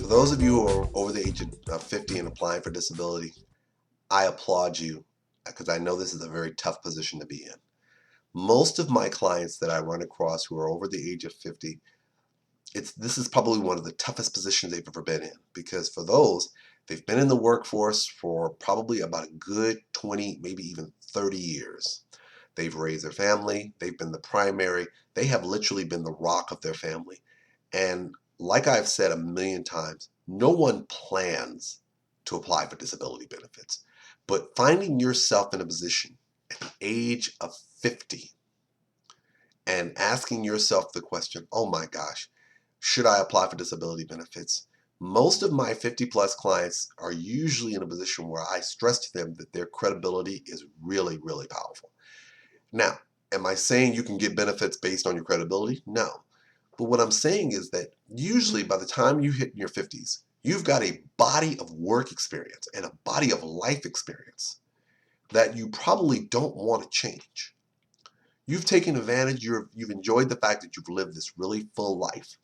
For those of you who are over the age of 50 and applying for disability, I applaud you because I know this is a very tough position to be in. Most of my clients that I run across who are over the age of 50, this is probably one of the toughest positions they've ever been in, because for those, they've been in the workforce for probably about a good 20, maybe even 30 years. They've raised their family, they've been the primary, they have literally been the rock of their family. And like I've said a million times, no one plans to apply for disability benefits. But finding yourself in a position at the age of 50 and asking yourself the question, oh my gosh, should I apply for disability benefits? Most of my 50 plus clients are usually in a position where I stress to them that their credibility is really, really powerful. Now, am I saying you can get benefits based on your credibility? No. But what I'm saying is that usually by the time you hit your 50s, you've got a body of work experience and a body of life experience that you probably don't want to change. You've taken advantage, you've enjoyed the fact that you've lived this really full life.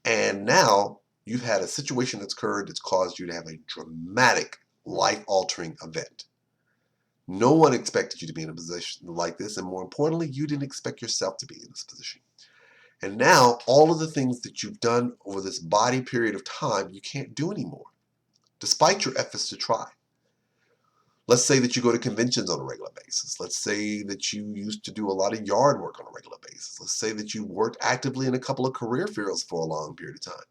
And now you've had a situation that's occurred that's caused you to have a dramatic life-altering event. No one expected you to be in a position like this, and more importantly, you didn't expect yourself to be in this position. And now all of the things that you've done over this body period of time, you can't do anymore, despite your efforts to try. Let's say that you go to conventions on a regular basis. Let's say that you used to do a lot of yard work on a regular basis. Let's say that you worked actively in a couple of career fields for a long period of time.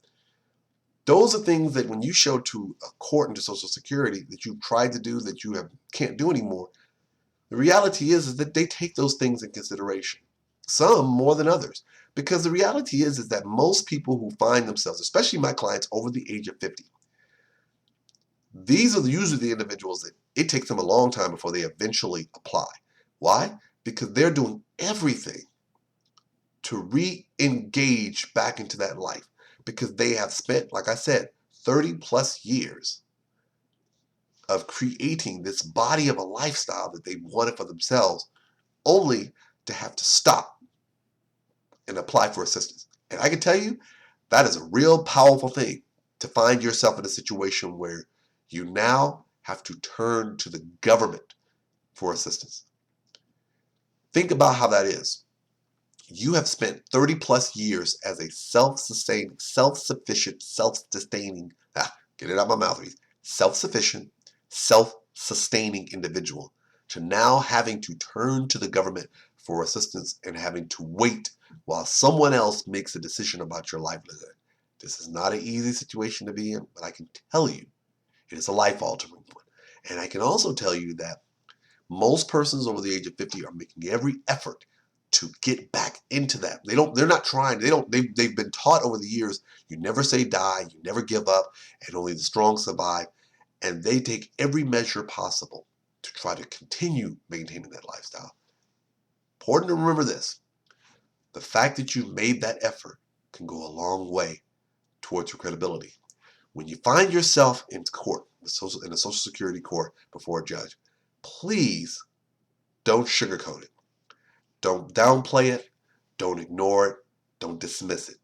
Those are things that when you show to a court and to Social Security that you've tried to do that you can't do anymore, the reality is that they take those things in consideration. Some more than others. Because the reality is that most people who find themselves, especially my clients over the age of 50, these are usually the individuals that it takes them a long time before they eventually apply. Why? Because they're doing everything to re-engage back into that life. Because they have spent, like I said, 30 plus years of creating this body of a lifestyle that they wanted for themselves, only to have to stop and apply for assistance. And I can tell you, that is a real powerful thing, to find yourself in a situation where you now have to turn to the government for assistance. Think about how that is. You have spent 30 plus years as a self-sustaining, self-sufficient, self-sustaining, get it out of my mouth, self-sufficient, self-sustaining individual, to now having to turn to the government for assistance and having to wait while someone else makes a decision about your livelihood. This is not an easy situation to be in, but I can tell you it is a life-altering one. And I can also tell you that most persons over the age of 50 are making every effort to get back into that. They're not trying. They've been taught over the years, you never say die, you never give up, and only the strong survive. And they take every measure possible to try to continue maintaining that lifestyle. Important to remember this. The fact that you've made that effort can go a long way towards your credibility. When you find yourself in court, in a Social Security court before a judge, please don't sugarcoat it. Don't downplay it. Don't ignore it. Don't dismiss it.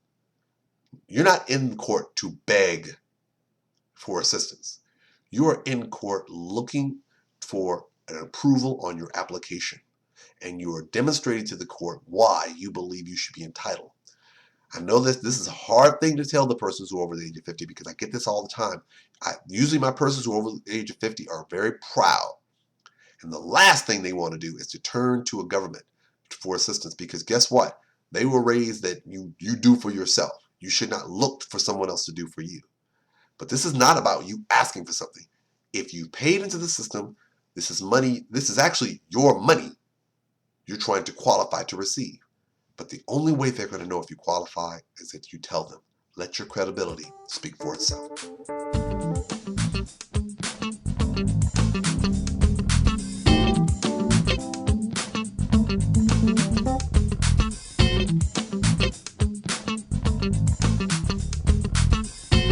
You're not in court to beg for assistance. You are in court looking for an approval on your application, and you are demonstrating to the court why you believe you should be entitled. I know this is a hard thing to tell the persons who are over the age of 50, because I get this all the time. Usually my persons who are over the age of 50 are very proud. And the last thing they want to do is to turn to a government for assistance, because guess what? They were raised that you do for yourself. You should not look for someone else to do for you. But this is not about you asking for something. If you paid into the system, this is money. This is actually your money you're trying to qualify to receive. But the only way they're going to know if you qualify is if you tell them. Let your credibility speak for itself.